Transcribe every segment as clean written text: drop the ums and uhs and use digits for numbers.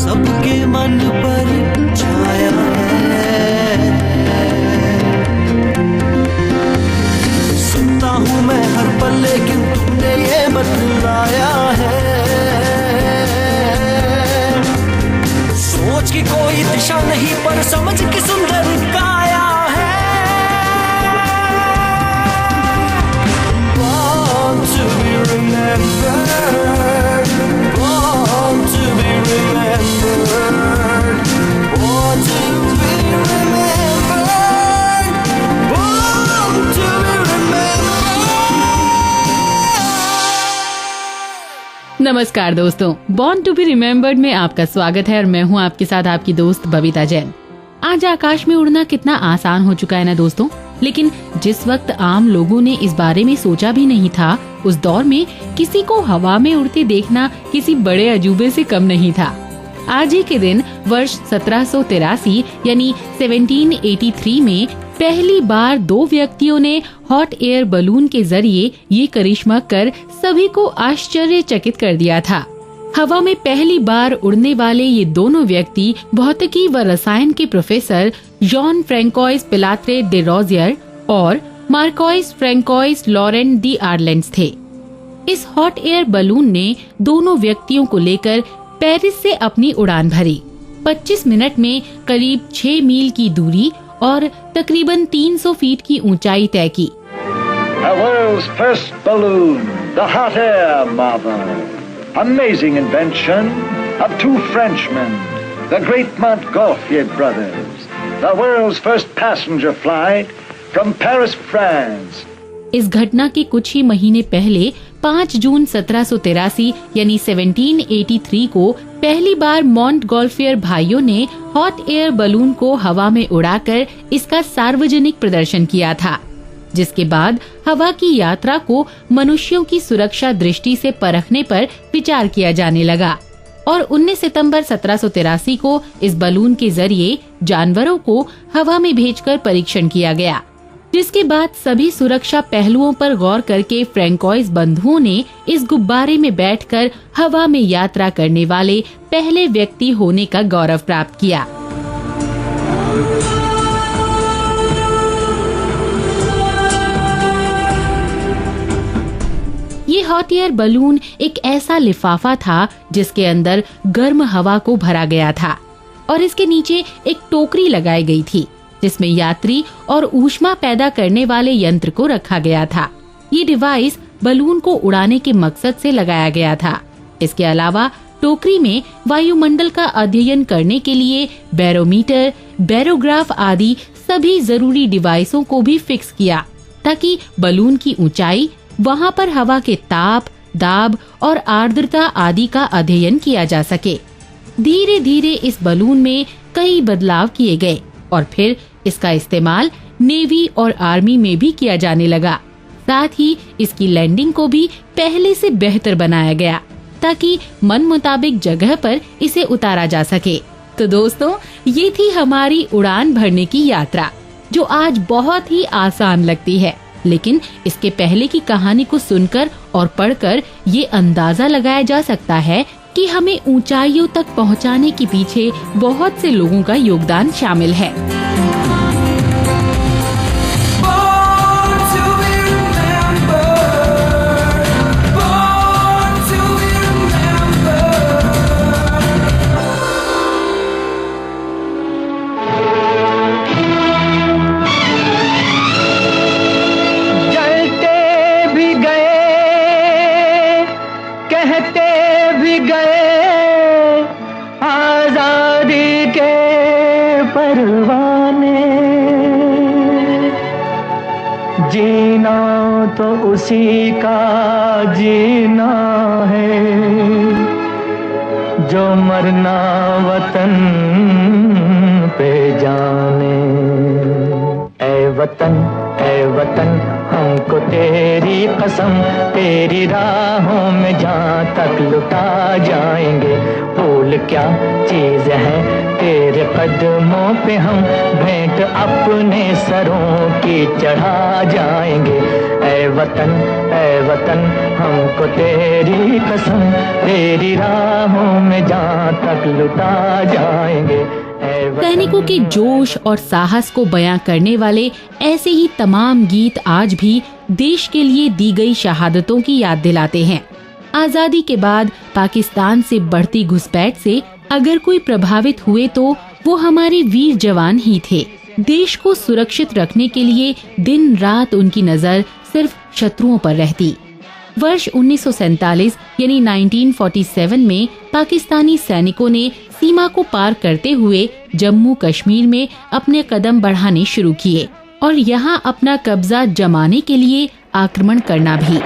सबके मन पर छाया है। सुनता हूँ मैं हर पल लेकिन तुमने ये बतलाया है। सोच की कोई दिशा नहीं पर समझ की सुंदर काया है। Born to be remembered, born to be remembered, born to be remembered, born to be remembered। नमस्कार दोस्तों, बॉर्न टू बी रिमेम्बर्ड में आपका स्वागत है और मैं हूं आपके साथ आपकी दोस्त बबीता जैन। आज आकाश में उड़ना कितना आसान हो चुका है ना दोस्तों, लेकिन जिस वक्त आम लोगों ने इस बारे में सोचा भी नहीं था, उस दौर में किसी को हवा में उड़ते देखना किसी बड़े अजूबे से कम नहीं था। आज ही के दिन वर्ष 1783 यानी 1783 में पहली बार दो व्यक्तियों ने हॉट एयर बलून के जरिए ये करिश्मा कर सभी को आश्चर्यचकित कर दिया था। हवा में पहली बार उड़ने वाले ये दोनों व्यक्ति भौतिकी व रसायन के प्रोफेसर जॉन फ्रैंकोइस पिलात्रे दे रोजियर और मार्कोइस फ्रैंकोइस लॉरेंट दी आर्लेंड्स थे। इस हॉट एयर बलून ने दोनों व्यक्तियों को लेकर पेरिस से अपनी उड़ान भरी। 25 मिनट में करीब 6 मील की दूरी और तकरीबन 300 फीट की ऊंचाई तय की। The world's first balloon, the hot air marvel. Amazing invention of two Frenchmen, the great Montgolfier brothers. The world's first passenger flight from Paris, France. इस घटना के कुछ ही महीने पहले 5 जून 1783 यानी 1783 को पहली बार मोंटगोल्फियर भाइयों ने हॉट एयर बलून को हवा में उड़ाकर इसका सार्वजनिक प्रदर्शन किया था, जिसके बाद हवा की यात्रा को मनुष्यों की सुरक्षा दृष्टि से परखने पर विचार किया जाने लगा और 19 सितंबर 1783 को इस बलून के जरिए जानवरों को हवा में भेजकर परीक्षण किया गया, जिसके बाद सभी सुरक्षा पहलुओं पर गौर करके फ्रैंकोइस बंधुओं ने इस गुब्बारे में बैठकर हवा में यात्रा करने वाले पहले व्यक्ति होने का गौरव प्राप्त किया। ये हॉट एयर बलून एक ऐसा लिफाफा था जिसके अंदर गर्म हवा को भरा गया था और इसके नीचे एक टोकरी लगाई गई थी जिसमें यात्री और ऊष्मा पैदा करने वाले यंत्र को रखा गया था। ये डिवाइस बलून को उड़ाने के मकसद से लगाया गया था। इसके अलावा टोकरी में वायुमंडल का अध्ययन करने के लिए बैरोमीटर, बैरोग्राफ आदि सभी जरूरी डिवाइसों को भी फिक्स किया ताकि बलून की ऊंचाई, वहां पर हवा के ताप, दाब और आर्द्रता आदि का अध्ययन किया जा सके। धीरे धीरे इस बलून में कई बदलाव किए गए और फिर इसका इस्तेमाल नेवी और आर्मी में भी किया जाने लगा। साथ ही इसकी लैंडिंग को भी पहले से बेहतर बनाया गया ताकि मन मुताबिक जगह पर इसे उतारा जा सके। तो दोस्तों, ये थी हमारी उड़ान भरने की यात्रा, जो आज बहुत ही आसान लगती है, लेकिन इसके पहले की कहानी को सुनकर और पढ़कर ये अंदाजा लगाया जा सकता है कि हमें ऊंचाइयों तक पहुंचाने के पीछे बहुत से लोगों का योगदान शामिल है। जीना तो उसी का जीना है जो मरना वतन पे जाने। ऐ वतन हमको तेरी कसम, तेरी राहों में जहाँ तक लुटा जाएंगे। फूल क्या चीज है तेरे कदमों पे हम भेंट अपने सरों की चढ़ा जाएंगे। ऐ वतन हमको तेरी कसम, तेरी राहों में जहाँ तक लुटा जाएंगे। सैनिकों के जोश और साहस को बयां करने वाले ऐसे ही तमाम गीत आज भी देश के लिए दी गई शहादतों की याद दिलाते हैं। आजादी के बाद पाकिस्तान से बढ़ती घुसपैठ से अगर कोई प्रभावित हुए तो वो हमारे वीर जवान ही थे। देश को सुरक्षित रखने के लिए दिन रात उनकी नजर सिर्फ शत्रुओं पर रहती। वर्ष 1947 यानी 1947 में पाकिस्तानी सैनिकों ने सीमा को पार करते हुए जम्मू कश्मीर में अपने कदम बढ़ाने शुरू किए और यहाँ अपना कब्जा जमाने के लिए आक्रमण करना भी।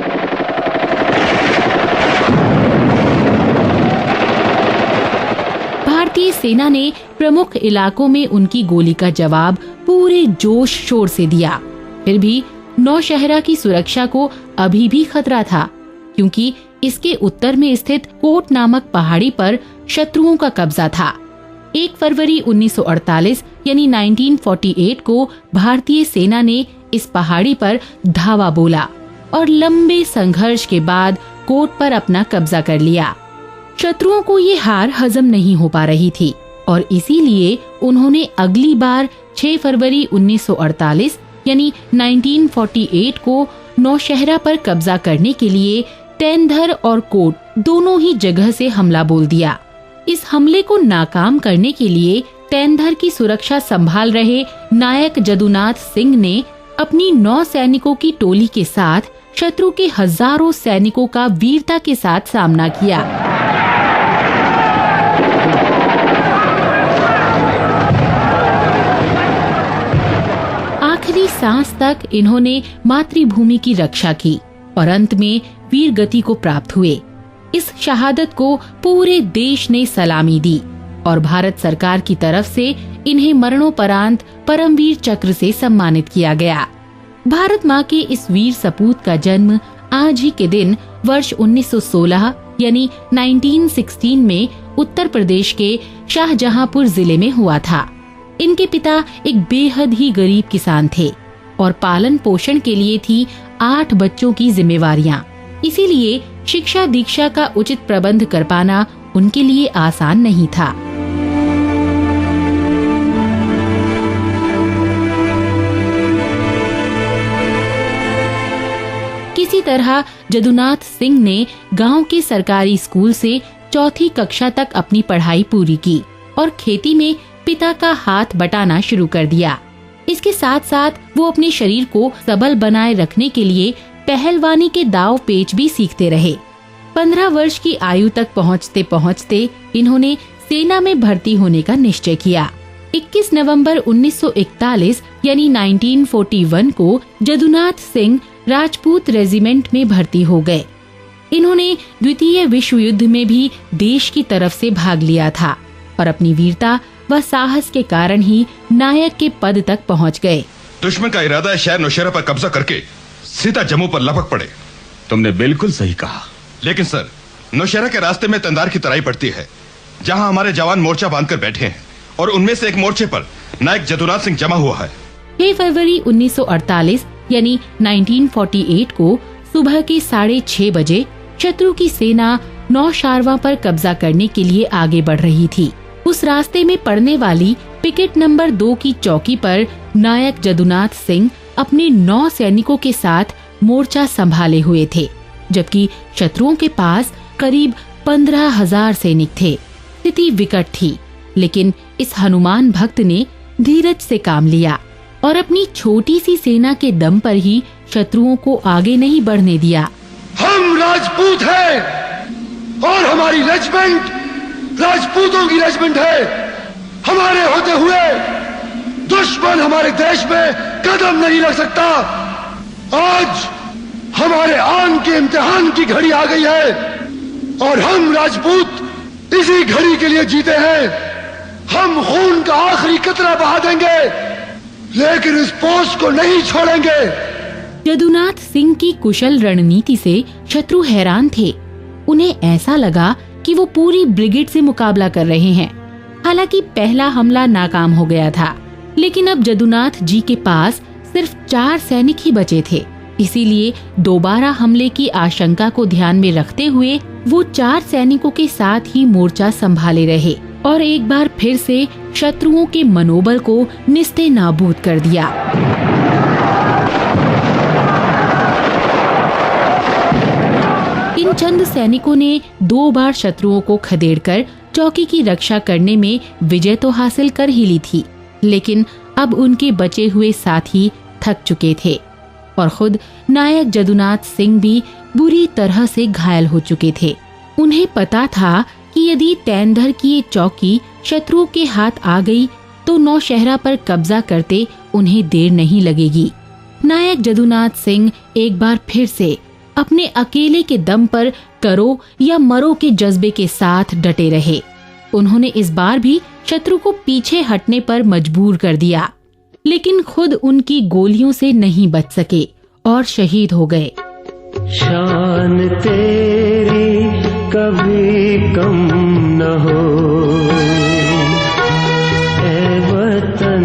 भारतीय सेना ने प्रमुख इलाकों में उनकी गोली का जवाब पूरे जोश शोर से दिया। फिर भी नौशहरा की सुरक्षा को अभी भी खतरा था, क्योंकि इसके उत्तर में स्थित कोट नामक पहाड़ी पर शत्रुओं का कब्जा था। 1 फरवरी 1948 यानी 1948 को भारतीय सेना ने इस पहाड़ी पर धावा बोला और लंबे संघर्ष के बाद कोट पर अपना कब्जा कर लिया। शत्रुओं को ये हार हजम नहीं हो पा रही थी और इसीलिए उन्होंने अगली बार 6 फरवरी 1948 यानी 1948 को नौशहरा पर कब्जा करने के लिए तेंधर और कोट दोनों ही जगह से हमला बोल दिया। इस हमले को नाकाम करने के लिए तेंधर की सुरक्षा संभाल रहे नायक जदुनाथ सिंह ने अपनी 9 सैनिकों की टोली के साथ शत्रु के हजारों सैनिकों का वीरता के साथ सामना किया। आखिरी सांस तक इन्होंने मातृभूमि की रक्षा की और अंत में वीर गति को प्राप्त हुए। इस शहादत को पूरे देश ने सलामी दी और भारत सरकार की तरफ से इन्हें मरणोपरांत परमवीर चक्र से सम्मानित किया गया। भारत माँ के इस वीर सपूत का जन्म आज ही के दिन वर्ष 1916 यानी 1916 में उत्तर प्रदेश के शाहजहांपुर जिले में हुआ था। इनके पिता एक बेहद ही गरीब किसान थे और पालन पोषण के लिए थी 8 बच्चों की जिम्मेवारियां। इसीलिए शिक्षा दीक्षा का उचित प्रबंध कर पाना उनके लिए आसान नहीं था। किसी तरह जदुनाथ सिंह ने गांव के सरकारी स्कूल से 4वीं कक्षा तक अपनी पढ़ाई पूरी की और खेती में पिता का हाथ बटाना शुरू कर दिया। इसके साथ साथ वो अपने शरीर को सबल बनाए रखने के लिए पहलवानी के दाव पेच भी सीखते रहे। 15 वर्ष की आयु तक पहुंचते पहुंचते इन्होंने सेना में भर्ती होने का निश्चय किया। 21 नवंबर 1941 यानी 1941 को जदुनाथ सिंह राजपूत रेजिमेंट में भर्ती हो गए। इन्होंने द्वितीय विश्व युद्ध में भी देश की तरफ से भाग लिया था और अपनी वीरता व साहस के कारण ही नायक के पद तक पहुंच गए। दुश्मन का इरादा है शहर नौशहरा पर कब्जा करके सीधा जम्मू पर लपक पड़े। तुमने बिल्कुल सही कहा। लेकिन सर, नौशहरा के रास्ते में तंदार की तराई पड़ती है, जहां हमारे जवान मोर्चा बांधकर बैठे हैं और उनमें से एक मोर्चे पर नायक जदुनाथ सिंह जमा हुआ है। 6 फरवरी 1948 यानी 1948 को सुबह के 6:30 बजे शत्रु की सेना नौशारवा पर कब्जा करने के लिए आगे बढ़ रही थी। उस रास्ते में पड़ने वाली पिकेट नंबर 2 की चौकी पर नायक जदुनाथ सिंह अपने 9 सैनिकों के साथ मोर्चा संभाले हुए थे, जबकि शत्रुओं के पास करीब 15,000 सैनिक थे। स्थिति विकट थी, लेकिन इस हनुमान भक्त ने धीरज से काम लिया और अपनी छोटी सी सेना के दम पर ही शत्रुओं को आगे नहीं बढ़ने दिया। हम राजपूत हैं और हमारी रेजिमेंट राजपूतों की रेजिमेंट है। हमारे होते हुए दुश्मन हमारे देश में कदम नहीं रख सकता। आज हमारे आन के इम्तिहान की घड़ी आ गई है और हम राजपूत इसी घड़ी के लिए जीते हैं। हम खून का आखिरी कतरा बहा देंगे, लेकिन इस पोस्ट को नहीं छोड़ेंगे। जदुनाथ सिंह की कुशल रणनीति से शत्रु हैरान थे। उन्हें ऐसा लगा कि वो पूरी ब्रिगेड से मुकाबला कर रहे हैं। हालांकि पहला हमला नाकाम हो गया था, लेकिन अब जदुनाथ जी के पास सिर्फ 4 सैनिक ही बचे थे। इसीलिए दोबारा हमले की आशंका को ध्यान में रखते हुए वो 4 सैनिकों के साथ ही मोर्चा संभाले रहे और एक बार फिर से शत्रुओं के मनोबल को निस्ते नाबूद कर दिया। इन चंद सैनिकों ने 2 बार शत्रुओं को खदेड़कर चौकी की रक्षा करने में विजय तो हासिल कर ही ली थी, लेकिन अब उनके बचे हुए साथी थक चुके थे और खुद नायक जदुनाथ सिंह भी बुरी तरह से घायल हो चुके थे। उन्हें पता था कि यदि तैंधर की ये चौकी शत्रुओं के हाथ आ गई तो नौशहरा पर कब्जा करते उन्हें देर नहीं लगेगी। नायक जदुनाथ सिंह एक बार फिर से अपने अकेले के दम पर करो या मरो के जज्बे के साथ डटे रहे। उन्होंने इस बार भी शत्रु को पीछे हटने पर मजबूर कर दिया, लेकिन खुद उनकी गोलियों से नहीं बच सके और शहीद हो गए। शान तेरी कभी कम न हो ऐ वतन,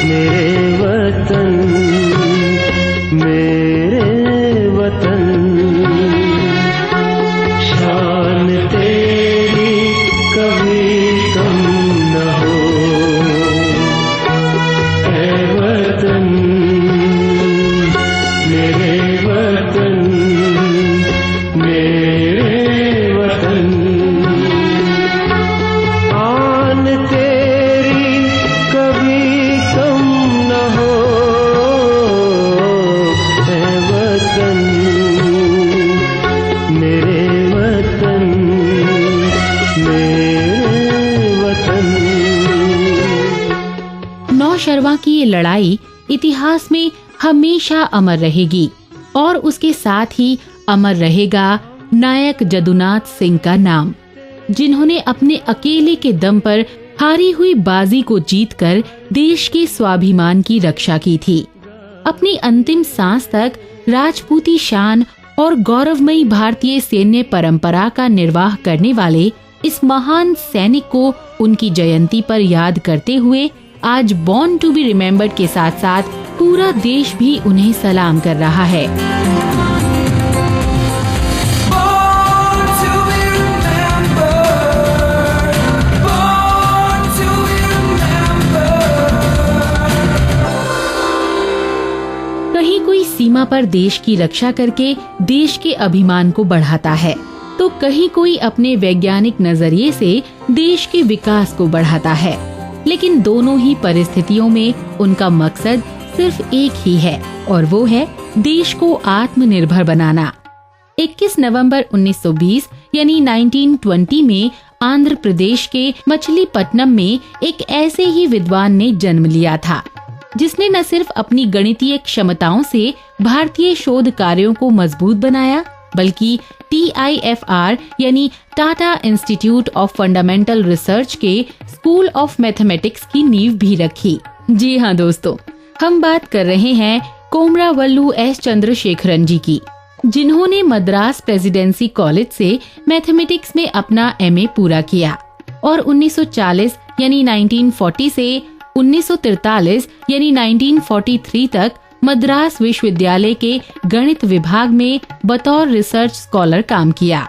मेरे वतन, मेरे वतन। शान तेरी कभी कम न हो ऐ वतन, मेरे वतन, मेरे वतन। आन तेरी कभी कम न हो ऐ वतन, मेरे वतन, मेरे वतन। नौशरवा की ये लड़ाई इतिहास में हमेशा अमर रहेगी और उसके साथ ही अमर रहेगा नायक जदुनाथ सिंह का नाम, जिन्होंने अपने अकेले के दम पर हारी हुई बाजी को जीतकर देश के स्वाभिमान की रक्षा की थी। अपनी अंतिम सांस तक राजपूती शान और गौरवमयी भारतीय सैन्य परंपरा का निर्वाह करने वाले इस महान सैनिक को उनकी जयंती पर याद करते हुए आज बॉर्न टू बी रिमेम्बर्ड के साथ साथ पूरा देश भी उन्हें सलाम कर रहा है। कहीं कोई सीमा पर देश की रक्षा करके देश के अभिमान को बढ़ाता है, तो कहीं कोई अपने वैज्ञानिक नजरिए से देश के विकास को बढ़ाता है, लेकिन दोनों ही परिस्थितियों में उनका मकसद सिर्फ एक ही है और वो है देश को आत्मनिर्भर बनाना। 21 नवंबर 1920 यानी 1920 में आंध्र प्रदेश के मछलीपट्टनम में एक ऐसे ही विद्वान ने जन्म लिया था, जिसने न सिर्फ अपनी गणितीय क्षमताओं से भारतीय शोध कार्यों को मजबूत बनाया, बल्कि TIFR यानी Tata institute of fundamental research के स्कूल ऑफ मैथमेटिक्स की नींव भी रखी। जी हाँ दोस्तों, हम बात कर रहे हैं कोमरावल्लू एस चंद्रशेखरन जी की, जिन्होंने मद्रास प्रेसिडेंसी कॉलेज से मैथमेटिक्स में अपना MA पूरा किया और 1940 यानी 1940 से 1943 यानी 1943 तक मद्रास विश्वविद्यालय के गणित विभाग में बतौर रिसर्च स्कॉलर काम किया।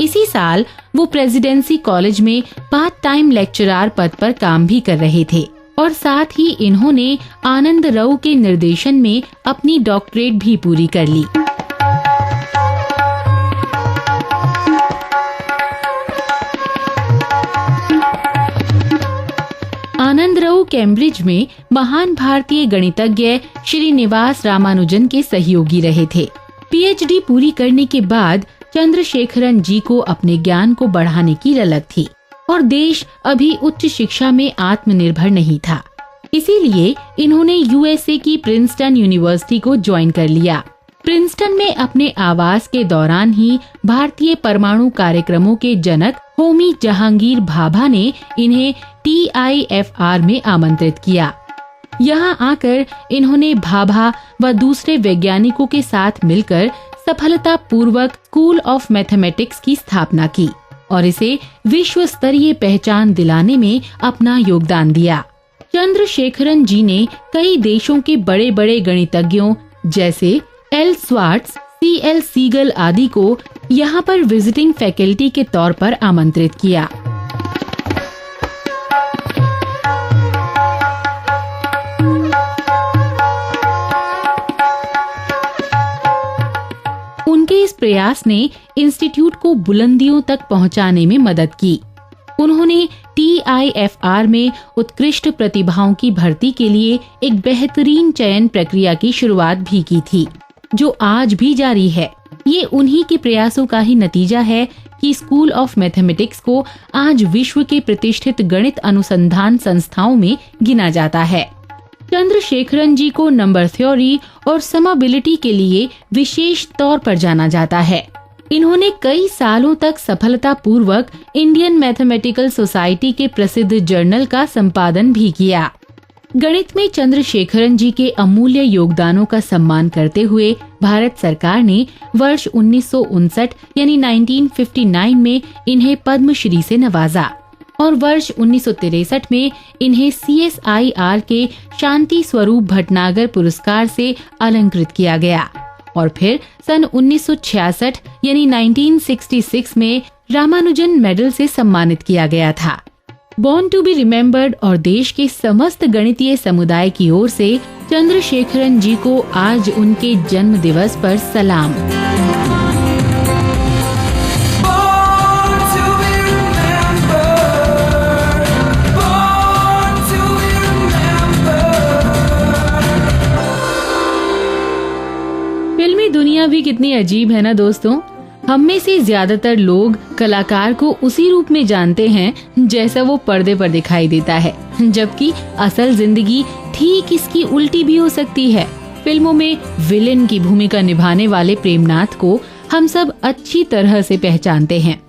इसी साल वो प्रेसिडेंसी कॉलेज में पार्ट टाइम लेक्चरर पद पर काम भी कर रहे थे और साथ ही इन्होंने आनंद राव के निर्देशन में अपनी डॉक्टरेट भी पूरी कर ली। आनंद राव कैम्ब्रिज में महान भारतीय गणितज्ञ श्रीनिवास रामानुजन के सहयोगी रहे थे। PhD पूरी करने के बाद चंद्रशेखरन जी को अपने ज्ञान को बढ़ाने की ललक थी और देश अभी उच्च शिक्षा में आत्मनिर्भर नहीं था। इसीलिए इन्होंने USA की प्रिंसटन यूनिवर्सिटी को ज्वाइन कर लिया। प्रिंसटन में अपने आवास के दौरान ही भारतीय परमाणु कार्यक्रमों के जनक होमी जहांगीर भाभा ने इन्हें TIFR में आमंत्रित किया। यहाँ आकर इन्होंने भाभा व दूसरे वैज्ञानिकों के साथ मिलकर सफलतापूर्वक स्कूल ऑफ मैथमेटिक्स की स्थापना की और इसे विश्व स्तरीय पहचान दिलाने में अपना योगदान दिया। चंद्रशेखरन जी ने कई देशों के बड़े बड़े गणितज्ञों जैसे एल स्वार्ट्स, CL सीगल आदि को यहाँ पर विजिटिंग फैकल्टी के तौर पर आमंत्रित किया। उनके इस प्रयास ने इंस्टीट्यूट को बुलंदियों तक पहुंचाने में मदद की। उन्होंने TIFR में उत्कृष्ट प्रतिभाओं की भर्ती के लिए एक बेहतरीन चयन प्रक्रिया की शुरुआत भी की थी, जो आज भी जारी है। ये उन्हीं के प्रयासों का ही नतीजा है कि स्कूल ऑफ मैथमेटिक्स को आज विश्व के प्रतिष्ठित गणित अनुसंधान संस्थाओं में गिना जाता है। चंद्रशेखरन जी को नंबर थ्योरी और समबिलिटी के लिए विशेष तौर पर जाना जाता है। इन्होंने कई सालों तक सफलतापूर्वक इंडियन मैथमेटिकल सोसाइटी के प्रसिद्ध जर्नल का संपादन भी किया। गणित में चंद्रशेखरन जी के अमूल्य योगदानों का सम्मान करते हुए भारत सरकार ने वर्ष 1959 यानी 1959 में इन्हें पद्मश्री से नवाजा और वर्ष 1963 में इन्हें CSIR के शांति स्वरूप भटनागर पुरस्कार से अलंकृत किया गया और फिर सन 1966 यानी 1966 में रामानुजन मेडल से सम्मानित किया गया था। बॉर्न टू बी रिमेम्बर्ड और देश के समस्त गणितीय समुदाय की ओर से चंद्रशेखरन जी को आज उनके जन्म दिवस पर सलाम। फिल्मी दुनिया भी कितनी अजीब है ना दोस्तों। हम में से ज्यादातर लोग कलाकार को उसी रूप में जानते हैं जैसा वो पर्दे पर दिखाई देता है, जबकि असल जिंदगी ठीक इसकी उल्टी भी हो सकती है। फिल्मों में विलेन की भूमिका निभाने वाले प्रेमनाथ को हम सब अच्छी तरह से पहचानते हैं।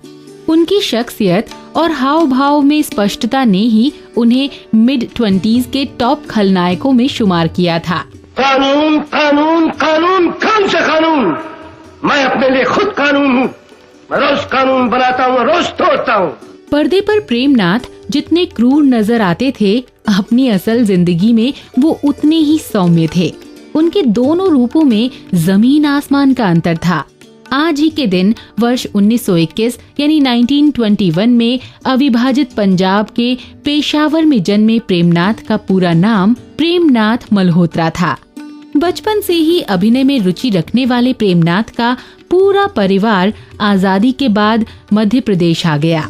उनकी शख्सियत और हाव भाव में स्पष्टता ने ही उन्हें मिड-20s के टॉप खलनायकों में शुमार किया था। कानून कानून कानून, कौन सा कानून? मैं अपने लिए खुद कानून हूँ। मैं रोज कानून बनाता हूँ, रोज तोड़ता हूँ। पर्दे पर प्रेमनाथ जितने क्रूर नजर आते थे, अपनी असल जिंदगी में वो उतने ही सौम्य थे। उनके दोनों रूपों में जमीन आसमान का अंतर था। आज ही के दिन वर्ष 1921 यानी 1921 में अविभाजित पंजाब के पेशावर में जन्मे प्रेमनाथ का पूरा नाम प्रेमनाथ मल्होत्रा था। बचपन से ही अभिनय में रुचि रखने वाले प्रेमनाथ का पूरा परिवार आजादी के बाद मध्य प्रदेश आ गया।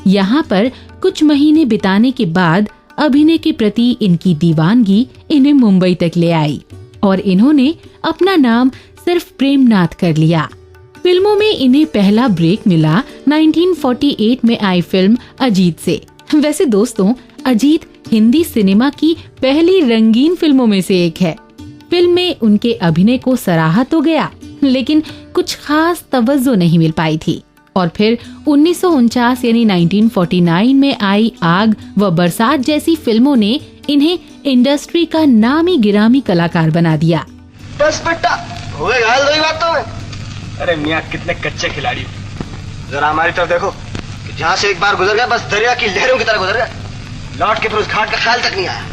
यहाँ पर कुछ महीने बिताने के बाद अभिनय के प्रति इनकी दीवानगी इन्हें मुंबई तक ले आई और इन्होंने अपना नाम सिर्फ प्रेमनाथ कर लिया। फिल्मों में इन्हें पहला ब्रेक मिला 1948 में आई फिल्म अजीत से। वैसे दोस्तों, अजीत हिंदी सिनेमा की पहली रंगीन फिल्मों में से एक है। फिल्म में उनके अभिनय को सराहा तो गया, लेकिन कुछ खास तवज्जो नहीं मिल पाई थी और फिर 1949 यानी 1949 में आई आग व बरसात जैसी फिल्मों ने इन्हें इंडस्ट्री का नामी गिरामी कलाकार बना दिया। बस बेटा, हो गई हाल दो बातों में। अरे मियाँ, कितने कच्चे खिलाड़ी हो। जरा हमारी तरफ देखो कि जहाँ से एक बार गुजर गया बस दरिया की लहरों की तरह गुजर गया, लौट के फिर उस घाट का ख्याल तक नहीं आया।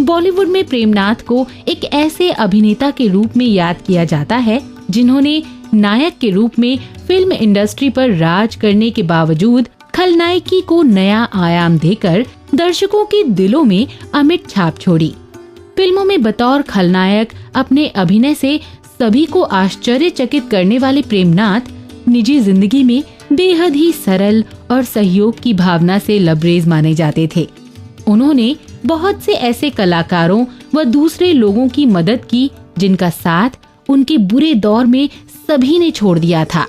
बॉलीवुड में प्रेमनाथ को एक ऐसे अभिनेता के रूप में याद किया जाता है जिन्होंने नायक के रूप में फिल्म इंडस्ट्री पर राज करने के बावजूद खलनायकी को नया आयाम देकर दर्शकों के दिलों में अमिट छाप छोड़ी। फिल्मों में बतौर खलनायक अपने अभिनय से सभी को आश्चर्यचकित करने वाले प्रेमनाथ निजी जिंदगी में बेहद ही सरल और सहयोग की भावना से लबरेज माने जाते थे। उन्होंने बहुत से ऐसे कलाकारों व दूसरे लोगों की मदद की जिनका साथ उनके बुरे दौर में सभी ने छोड़ दिया था।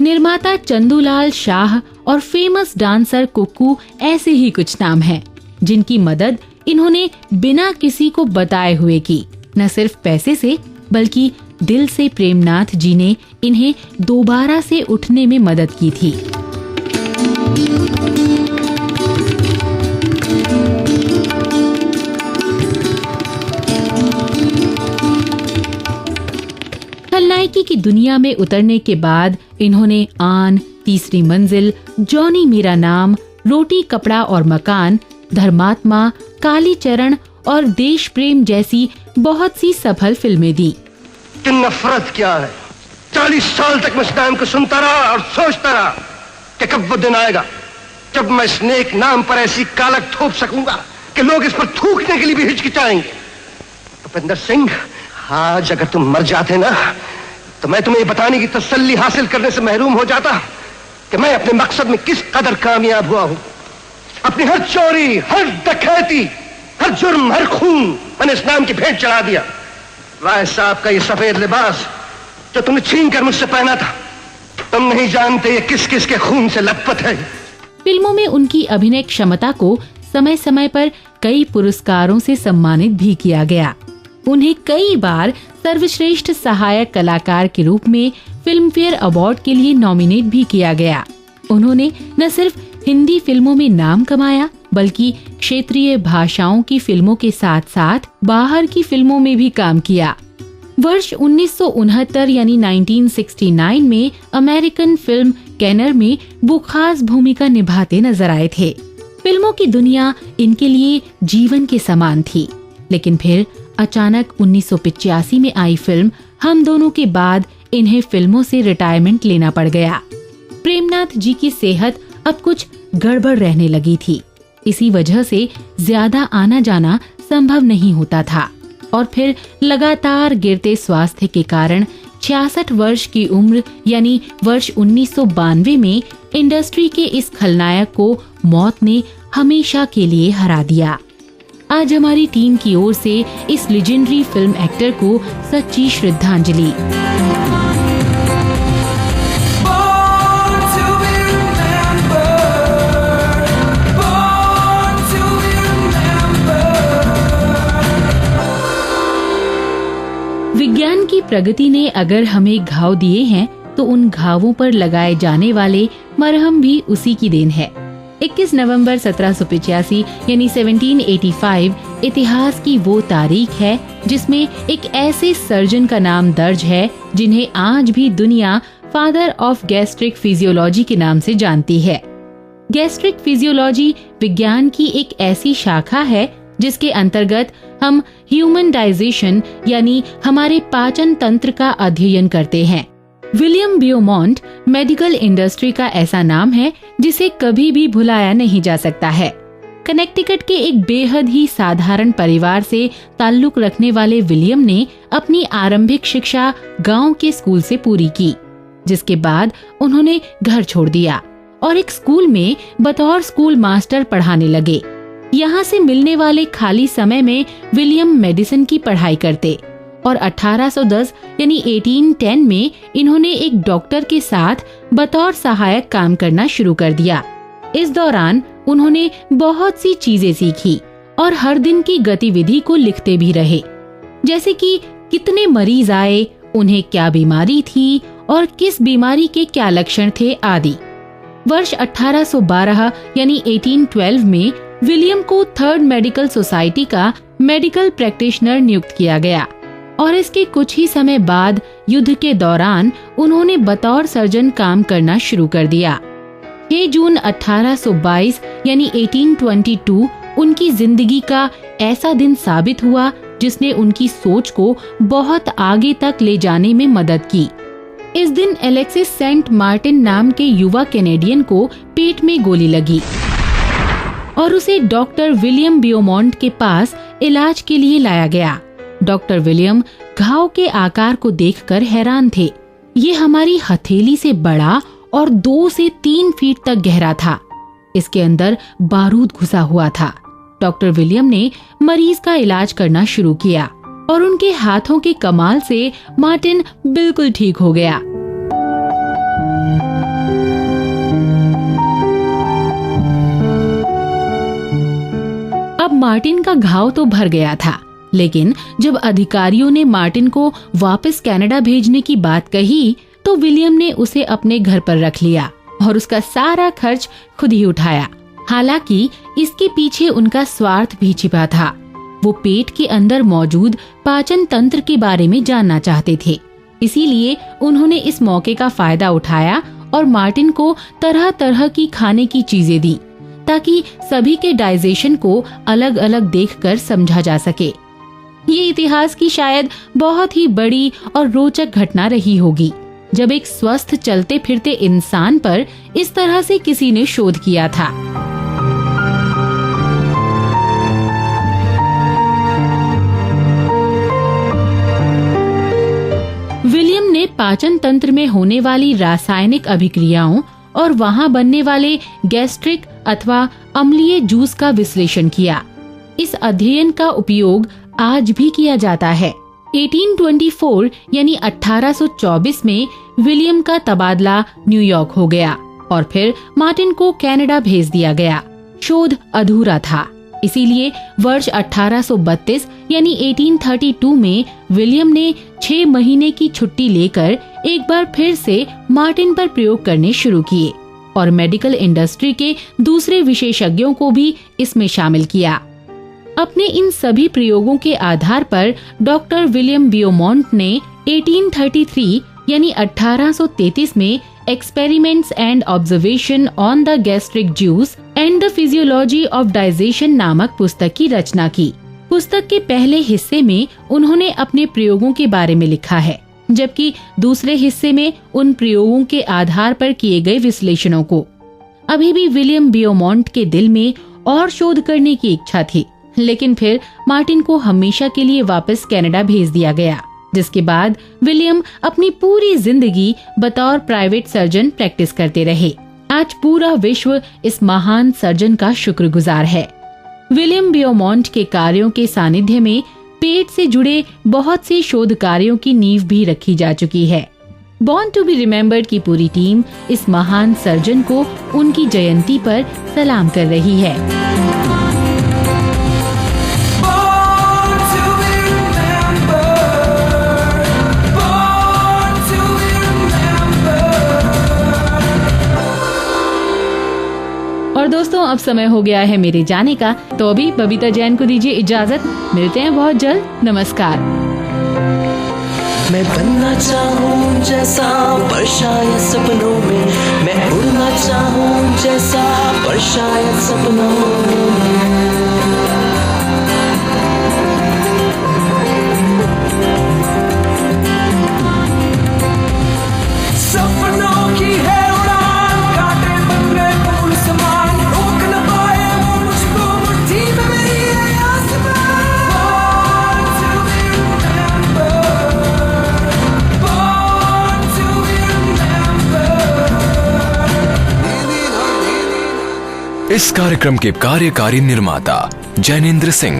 निर्माता चंदूलाल शाह और फेमस डांसर कुक्कू ऐसे ही कुछ नाम हैं, जिनकी मदद इन्होंने बिना किसी को बताए हुए की। न सिर्फ पैसे से बल्कि दिल से प्रेमनाथ जी ने इन्हें दोबारा से उठने में मदद की थी। खलनायकी की दुनिया में उतरने के बाद इन्होंने आन, तीसरी मंजिल, जॉनी मेरा नाम, रोटी कपड़ा और मकान, धर्मात्मा, कालीचरण और देश प्रेम जैसी बहुत सी सफल फिल्में दी। कि नफरत क्या है। 40 साल तक मैं इस नाम को सुनता रहा और सोचता रहा कि कब वो दिन आएगा जब मैं इस नेक नाम पर ऐसी कालक थोप सकूंगा कि लोग इस पर थूकने के लिए भी हिचकिचाएंगे। भूपेंद्र सिंह, आज अगर तुम मर जाते ना तो मैं तुम्हें बताने की तसल्ली हासिल करने से महरूम हो जाता कि मैं अपने मकसद में किस कदर कामयाब हुआ हूं। अपनी हर चोरी, हर डकैती, हर जुर्म, हर खून मैंने इस नाम की भेंट चढ़ा दिया। राय साहब का ये सफेद लिबास जो तुमने छीन कर मुझसे पहना था, तुम नहीं जानते ये किस किस के खून से लथपथ है। फिल्मों में उनकी अभिनय क्षमता को समय समय पर कई पुरस्कारों से सम्मानित भी किया गया। उन्हें कई बार सर्वश्रेष्ठ सहायक कलाकार के रूप में फिल्म फेयर अवार्ड के लिए नॉमिनेट भी किया गया। उन्होंने न सिर्फ हिंदी फिल्मों में नाम कमाया बल्कि क्षेत्रीय भाषाओं की फिल्मों के साथ साथ बाहर की फिल्मों में भी काम किया। वर्ष 1969 यानी 1969 में अमेरिकन फिल्म कैनर में वो खास भूमिका निभाते नजर आए थे। फिल्मों की दुनिया इनके लिए जीवन के समान थी, लेकिन फिर अचानक 1985 में आई फिल्म हम दोनों के बाद इन्हें फिल्मों से रिटायरमेंट लेना पड़ गया। प्रेमनाथ जी की सेहत अब कुछ गड़बड़ रहने लगी थी। इसी वजह से ज्यादा आना जाना संभव नहीं होता था और फिर लगातार गिरते स्वास्थ्य के कारण 66 वर्ष की उम्र यानी वर्ष 1992 में इंडस्ट्री के इस खलनायक को मौत ने हमेशा के लिए हरा दिया। आज हमारी टीम की ओर से इस लेजेंडरी फिल्म एक्टर को सच्ची श्रद्धांजलि। विज्ञान की प्रगति ने अगर हमें घाव दिए हैं तो उन घावों पर लगाए जाने वाले मरहम भी उसी की देन है। 21 नवंबर 1785 यानी 1785 इतिहास की वो तारीख है जिसमें एक ऐसे सर्जन का नाम दर्ज है जिन्हें आज भी दुनिया फादर ऑफ गैस्ट्रिक फिजियोलॉजी के नाम से जानती है। गैस्ट्रिक फिजियोलॉजी विज्ञान की एक ऐसी शाखा है जिसके अंतर्गत हम ह्यूमन डाइजेशन यानी हमारे पाचन तंत्र का अध्ययन करते हैं। विलियम बियोमॉन्ट मेडिकल इंडस्ट्री का ऐसा नाम है जिसे कभी भी भुलाया नहीं जा सकता है। कनेक्टिकट के एक बेहद ही साधारण परिवार से ताल्लुक रखने वाले विलियम ने अपनी आरंभिक शिक्षा गांव के स्कूल से पूरी की, जिसके बाद उन्होंने घर छोड़ दिया और एक स्कूल में बतौर स्कूल मास्टर पढ़ाने लगे। यहाँ से मिलने वाले खाली समय में विलियम मेडिसिन की पढ़ाई करते और 1810 यानी 1810 में इन्होंने एक डॉक्टर के साथ बतौर सहायक काम करना शुरू कर दिया। इस दौरान उन्होंने बहुत सी चीजें सीखी और हर दिन की गतिविधि को लिखते भी रहे, जैसे कि कितने मरीज आए, उन्हें क्या बीमारी थी और किस बीमारी के क्या लक्षण थे आदि। वर्ष 1812 यानी 1812 में विलियम को थर्ड मेडिकल सोसाइटी का मेडिकल प्रैक्टिशनर नियुक्त किया गया और इसके कुछ ही समय बाद युद्ध के दौरान उन्होंने बतौर सर्जन काम करना शुरू कर दिया। 6 जून 1822 यानी 1822 उनकी जिंदगी का ऐसा दिन साबित हुआ जिसने उनकी सोच को बहुत आगे तक ले जाने में मदद की। इस दिन एलेक्सिस सेंट मार्टिन नाम के युवा कैनेडियन को पेट में गोली लगी और उसे डॉक्टर विलियम बियोमॉन्ट के पास इलाज के लिए लाया गया। डॉक्टर विलियम घाव के आकार को देखकर हैरान थे। ये हमारी हथेली से बड़ा और 2 से 3 फीट तक गहरा था। इसके अंदर बारूद घुसा हुआ था। डॉक्टर विलियम ने मरीज का इलाज करना शुरू किया और उनके हाथों के कमाल से मार्टिन बिल्कुल ठीक हो गया। अब मार्टिन का घाव तो भर गया था, लेकिन जब अधिकारियों ने मार्टिन को वापस कनाडा भेजने की बात कही तो विलियम ने उसे अपने घर पर रख लिया और उसका सारा खर्च खुद ही उठाया। हालांकि इसके पीछे उनका स्वार्थ भी छिपा था। वो पेट के अंदर मौजूद पाचन तंत्र के बारे में जानना चाहते थे, इसीलिए उन्होंने इस मौके का फायदा उठाया और मार्टिन को तरह तरह की खाने की चीजें दी, ताकि सभी के डाइजेशन को अलग अलग देखकर समझा जा सके। ये इतिहास की शायद बहुत ही बड़ी और रोचक घटना रही होगी जब एक स्वस्थ चलते फिरते इंसान पर इस तरह से किसी ने शोध किया था। विलियम ने पाचन तंत्र में होने वाली रासायनिक अभिक्रियाओं और वहां बनने वाले गैस्ट्रिक अथवा अम्लीय जूस का विश्लेषण किया। इस अध्ययन का उपयोग आज भी किया जाता है। 1824 यानी 1824 में विलियम का तबादला न्यूयॉर्क हो गया और फिर मार्टिन को कनाडा भेज दिया गया। शोध अधूरा था, इसीलिए वर्ष 1832 यानी 1832 में विलियम ने 6 महीने की छुट्टी लेकर एक बार फिर से मार्टिन पर प्रयोग करने शुरू किए और मेडिकल इंडस्ट्री के दूसरे विशेषज्ञों को भी इसमें शामिल किया। अपने इन सभी प्रयोगों के आधार पर डॉक्टर विलियम बियोमॉन्ट ने 1833 यानी 1833 में experiments and observation on the gastric juice and the physiology of digestion नामक पुस्तक की रचना की। पुस्तक के पहले हिस्से में उन्होंने अपने प्रयोगों के बारे में लिखा है, जबकि दूसरे हिस्से में उन प्रयोगों के आधार पर किए गए विश्लेषणों को। अभी भी विलियम बियोमॉन्ट के दिल में और शोध करने की इच्छा थी, लेकिन फिर मार्टिन को हमेशा के लिए वापस कनाडा भेज दिया गया, जिसके बाद विलियम अपनी पूरी जिंदगी बतौर प्राइवेट सर्जन प्रैक्टिस करते रहे। आज पूरा विश्व इस महान सर्जन का शुक्रगुजार है। विलियम बियोमॉन्ट के कार्यों के सानिध्य में पेट से जुड़े बहुत से शोध कार्यों की नींव भी रखी जा चुकी है। बॉर्न टू बी रिमेम्बर्ड की पूरी टीम इस महान सर्जन को उनकी जयंती पर सलाम कर रही है। और दोस्तों, अब समय हो गया है मेरे जाने का, तो अभी बबीता जैन को दीजिए इजाजत। मिलते हैं बहुत जल्द। नमस्कार। मैं बनना चाहूँ जैसा पर शायद सपनों में, मैं उड़ना चाहूँ जैसा पर शायद सपनों में। सपनों की है उड़ान, कांटे बन गए फूल समान, रोक न पाए वो मुझको मुट्ठी में मेरी है आसमान। Born to be remembered, born to be remembered। इस कार्यक्रम के कार्यकारी निर्माता जैनेंद्र सिंह।